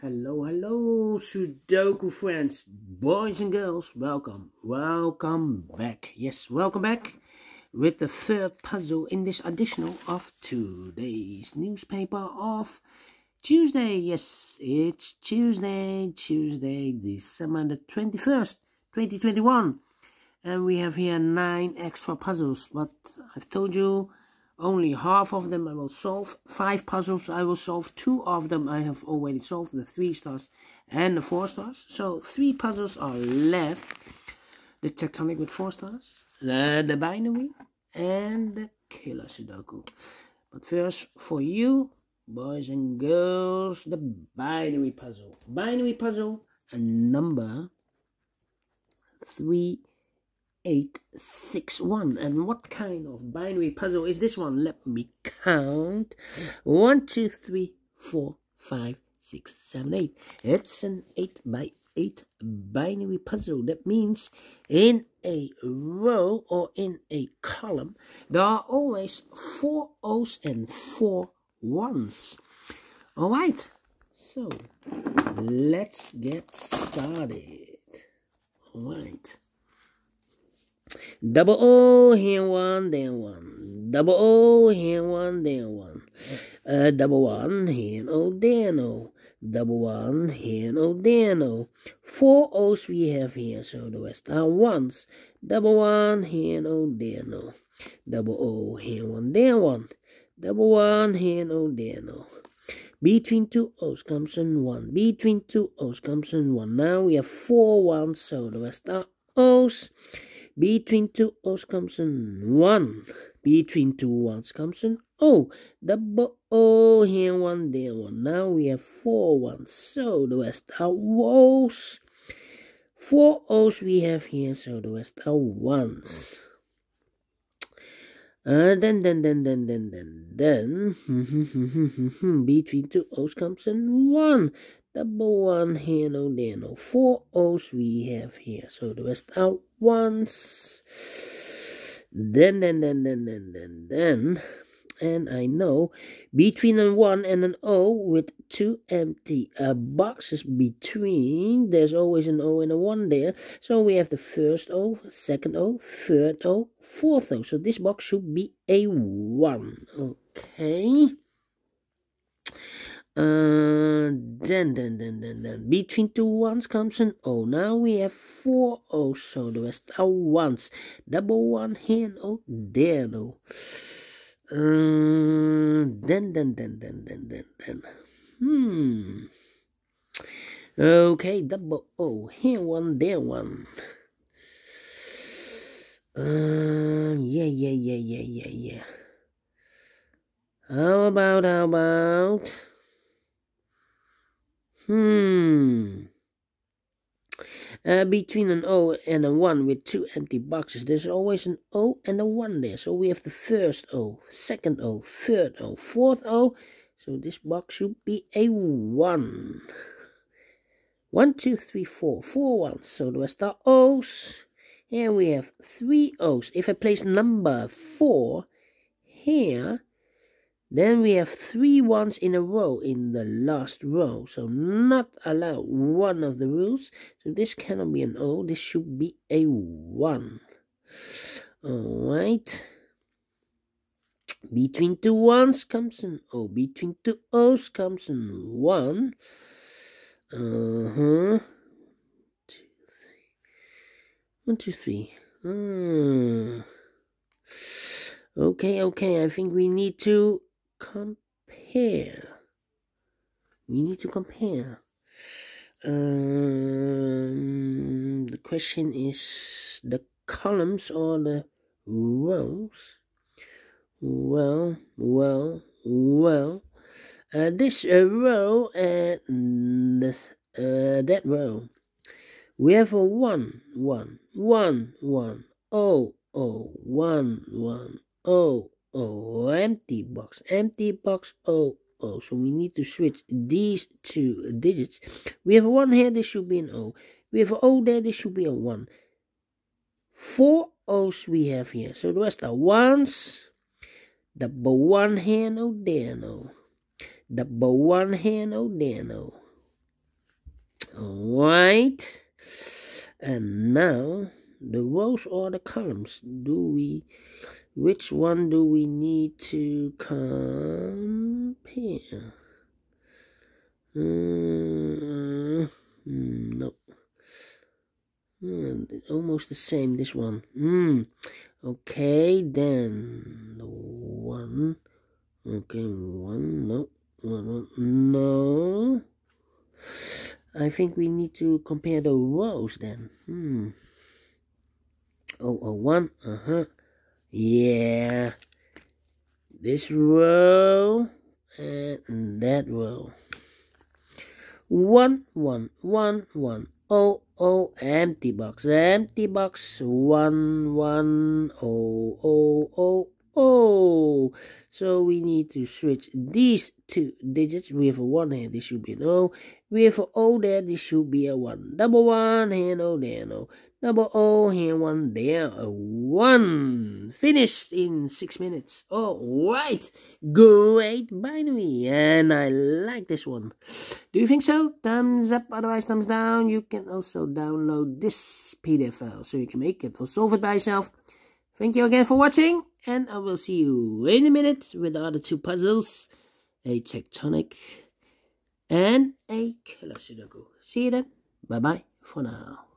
Hello, Sudoku friends, boys and girls, welcome back. Yes, welcome back with the third puzzle in this edition of today's newspaper of Tuesday. Yes, it's Tuesday, December the 21st, 2021. And we have here 9 extra puzzles, but I've told you only half of them I will solve. 5 puzzles I will solve. 2 of them I have already solved, the 3 stars and the 4 stars. So 3 puzzles are left. The tectonic with 4 stars, the binary, and the killer Sudoku. But first, for you, boys and girls, the binary puzzle. Binary puzzle, a number 3861. And what kind of binary puzzle is this one? Let me count. 1, 2, 3, 4, 5, 6, 7, 8. It's an 8 by 8 binary puzzle. That means in a row or in a column there are always 4 O's and 4 1's. Alright, so let's get started. Alright. Double O, here 1, then 1. Double O, here 1, then 1. Double 1, here O, then O. Double 1, here O, then O. 4 O's we have here, so the rest are 1's. Double 1, here O, then O. Double O, here 1, then 1. Double 1, here O, then O. Between 2 O's comes in 1. Between 2 O's comes in 1. Now we have 4 1's, so the rest are O's. Between 2 O's comes in 1. Between 2 1's comes in O. Double O, here 1, there 1. Now we have 4 1's, so the rest are O's. 4 O's we have here, so the rest are 1's. Then, between 2 O's comes in 1. Double 1, here, no, there, no. 4 O's we have here, so the rest are 1's. Then, and I know between a 1 and an O with 2 empty boxes between, there's always an O and a 1 there. So we have the first O, second O, third O, fourth O. So this box should be a 1. Okay. Then between 2 1's comes an O. Now we have 4 O's, so the rest are 1's. Double 1 here, no, there, no. Okay, double O, here 1, there 1. Yeah. How about? Between an O and a 1 with 2 empty boxes, there's always an O and a 1 there. So we have the first O, second O, third O, fourth O. So this box should be a 1. 1, 2, 3, 4. 4 1's. So the rest are O's. Here we have 3 O's. If I place number 4 here, then we have 3 1's in a row in the last row. So not allowed, one of the rules. So this cannot be an O. This should be a 1. Alright. Between 2 1's comes an O. Between 2 O's comes an 1. 1, 2, 3. Okay. I think we need to compare. The question is the columns or the rows. Well. This row and that row, we have a 1 1 1 1 O 1 1 O. Empty box, O. So we need to switch these 2 digits. We have a 1 here, this should be an O. We have an O there, this should be a 1. 4 O's we have here, so the rest are 1's. Double 1 here, no there, no. Double 1 here, no there, no. Alright. And now the rows or the columns. Which one do we need to compare? No. Almost the same, this one. Okay, then the one. Okay, one. No. No. I think we need to compare the rows then. 001. Yeah. This row and that row. 1 1 1 1 0 0 empty box 1 1 0 0 0 0. So we need to switch these two digits. With a 1 here, this should be an O. With a O there, this should be a 1. Double 1 here, no there, no. Double O here, 1 there, a 1. Finished in 6 minutes. Alright, great binary, and I like this one. Do you think so? Thumbs up, otherwise thumbs down. You can also download this PDF file so you can make it or solve it by yourself. Thank you again for watching, and I will see you in a minute with the other two puzzles, a tectonic and a killer Sudoku. See you then. Bye bye for now.